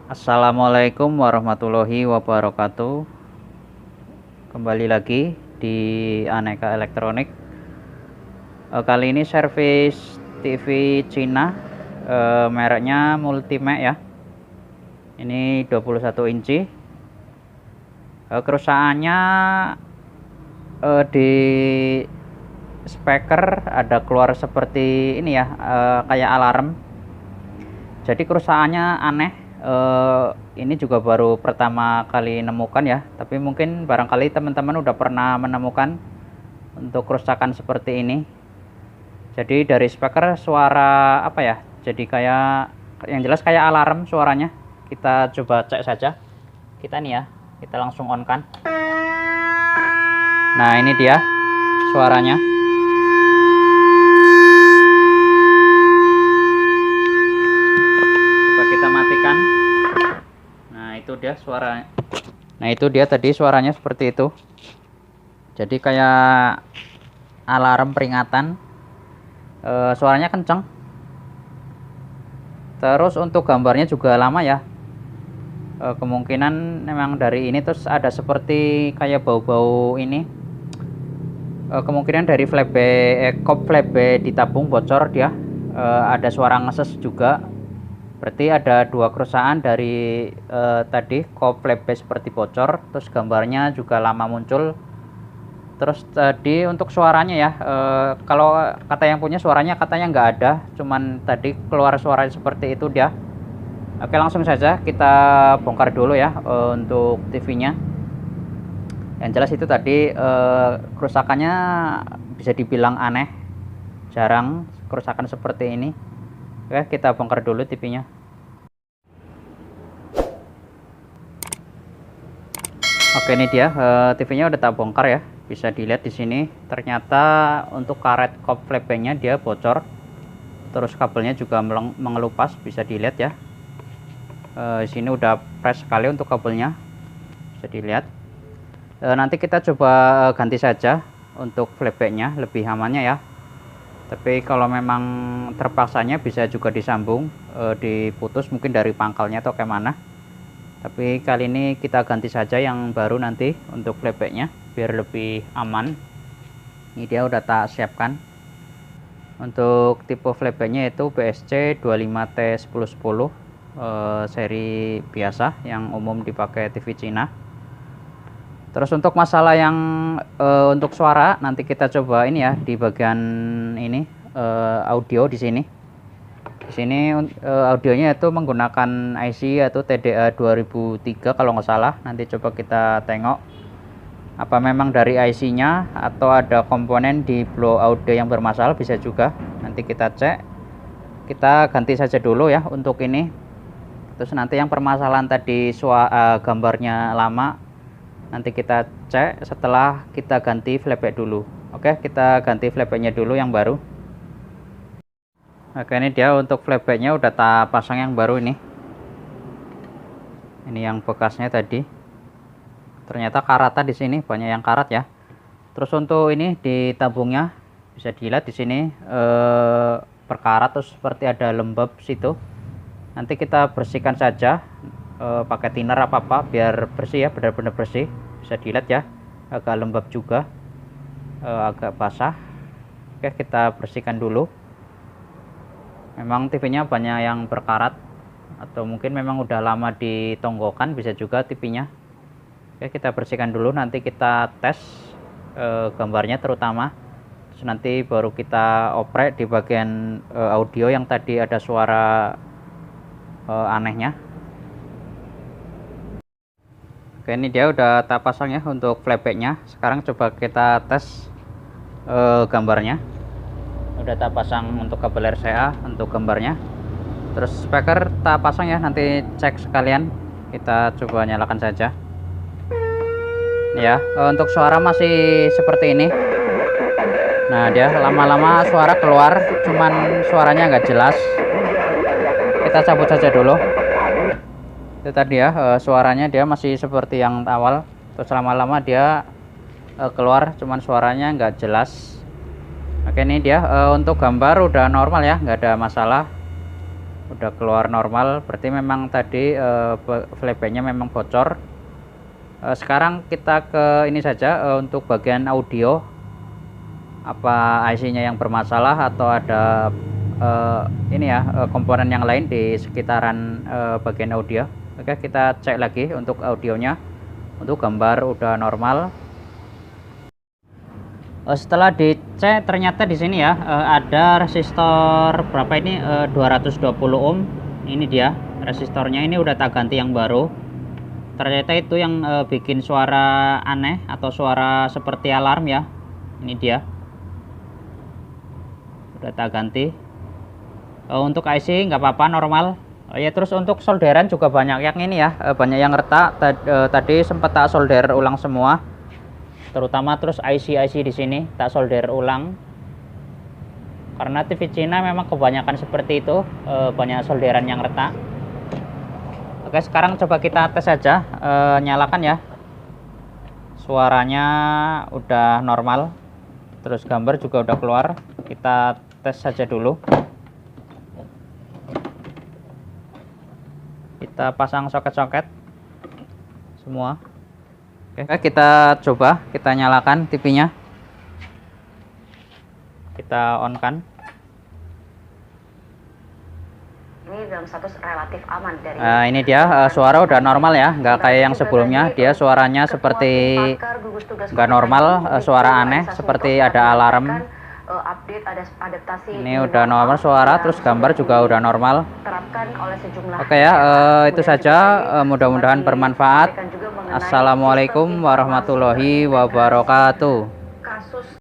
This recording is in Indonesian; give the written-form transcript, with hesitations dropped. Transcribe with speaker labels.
Speaker 1: Assalamualaikum warahmatullahi wabarakatuh. Kembali lagi di Aneka Elektronik. Kali ini servis TV Cina, mereknya Multimax ya. Ini 21 inci. Kerusakannya di speaker ada keluar seperti ini ya, kayak alarm. Jadi kerusakannya aneh. Ini juga baru pertama kali nemukan ya, tapi mungkin barangkali teman-teman udah pernah menemukan untuk kerusakan seperti ini. Jadi dari speaker suara apa ya, jadi kayak yang jelas kayak alarm suaranya. Kita coba cek saja. Kita nih ya, kita langsung on kan. Nah ini dia suaranya. Coba kita matikan. Nah itu dia suara. Nah itu dia tadi suaranya seperti itu. Jadi kayak alarm peringatan. Suaranya kenceng. Terus untuk gambarnya juga lama ya. Kemungkinan memang dari ini terus ada seperti kayak bau-bau ini. Kemungkinan dari kop flashback ditabung bocor dia. Ada suara ngeses juga. Berarti ada dua kerusakan dari tadi kop flashback seperti bocor, terus gambarnya juga lama muncul. Terus tadi untuk suaranya ya, kalau kata yang punya suaranya katanya nggak ada, cuman tadi keluar suara seperti itu dia. Oke langsung saja kita bongkar dulu ya untuk TV-nya. Yang jelas itu tadi kerusakannya bisa dibilang aneh, jarang kerusakan seperti ini. Oke kita bongkar dulu TV-nya. Oke ini dia TV-nya udah tak bongkar ya. Bisa dilihat di sini ternyata untuk karet kop flashback-nya dia bocor. Terus kabelnya juga mengelupas, bisa dilihat ya. Di sini udah fresh sekali untuk kabelnya. Bisa dilihat. Nanti kita coba ganti saja untuk flashback-nya lebih amannya ya. Tapi kalau memang terpaksanya bisa juga disambung, diputus mungkin dari pangkalnya atau kayak mana. Tapi kali ini kita ganti saja yang baru nanti untuk flashback-nya biar lebih aman. Ini dia udah tak siapkan. Untuk tipe flashback-nya itu BSC 25T1010, seri biasa yang umum dipakai TV Cina. Terus untuk masalah yang untuk suara nanti kita coba ini ya di bagian ini audio di sini. Di sini audionya itu menggunakan IC yaitu TDA 2003 kalau nggak salah. Nanti coba kita tengok apa memang dari IC-nya atau ada komponen di blow audio yang bermasalah, bisa juga. Nanti kita cek. Kita ganti saja dulu ya untuk ini. Terus nanti yang permasalahan tadi gambarnya lama, nanti kita cek setelah kita ganti flashback dulu. Oke kita ganti flashback-nya dulu yang baru. Oke ini dia untuk flashback-nya udah tak pasang yang baru ini. Ini yang bekasnya tadi. Ternyata karatnya di sini banyak yang karat ya. Terus untuk ini di tabungnya bisa dilihat di sini perkarat, terus seperti ada lembab situ. Nanti kita bersihkan saja pakai thinner apa biar bersih ya, benar-benar bersih. Bisa dilihat ya agak lembab juga, agak basah. Oke kita bersihkan dulu. Memang TV-nya banyak yang berkarat atau mungkin memang udah lama ditonggokan, bisa juga TV-nya. Oke kita bersihkan dulu, nanti kita tes gambarnya terutama. Terus nanti baru kita oprek di bagian audio yang tadi ada suara anehnya. Oke ini dia udah tak pasang ya untuk flashback-nya. Sekarang coba kita tes gambarnya. Udah tak pasang untuk kabel RCA untuk gambarnya. Terus speaker tak pasang ya, nanti cek sekalian. Kita coba nyalakan saja ya. Untuk suara masih seperti ini. Nah dia lama-lama suara keluar, cuman suaranya nggak jelas. Kita cabut saja dulu. Itu tadi ya suaranya dia masih seperti yang awal. Terus lama-lama dia keluar, cuman suaranya nggak jelas. Oke ini dia untuk gambar udah normal ya, nggak ada masalah. udah keluar normal, berarti memang tadi flashbacknya memang bocor. Sekarang kita ke ini saja, untuk bagian audio, apa IC-nya yang bermasalah atau ada ini ya, komponen yang lain di sekitaran bagian audio. Oke, kita cek lagi untuk audionya. Untuk gambar udah normal. Setelah dicek ternyata di sini ya, ada resistor berapa ini, 220 ohm. Ini dia resistornya, ini udah tak ganti yang baru. Ternyata itu yang bikin suara aneh atau suara seperti alarm ya. Ini dia, udah tak ganti. Untuk IC nggak apa-apa, normal. Ya, terus untuk solderan juga banyak yang ini ya, banyak yang retak. Tadi sempat tak solder ulang semua, terutama terus IC di sini tak solder ulang, karena TV Cina memang kebanyakan seperti itu, banyak solderan yang retak. Oke, sekarang coba kita tes saja, nyalakan ya. Suaranya udah normal, terus gambar juga udah keluar. Kita tes saja dulu. Kita pasang soket-soket semua. Oke, kita coba, kita nyalakan TV-nya, kita on kan.
Speaker 2: Ini dalam status relatif aman dari
Speaker 1: Ini dia, suara udah normal ya, nggak kayak yang sebelumnya. Dia suaranya seperti nggak normal, suara aneh seperti ada alarm.
Speaker 2: update, ada adaptasi.
Speaker 1: Ini udah normal suara, terus gambar juga udah normal.
Speaker 2: Terapkan oleh sejumlah.
Speaker 1: Oke ya, itu saja, mudah-mudahan bermanfaat. Assalamualaikum warahmatullahi wabarakatuh.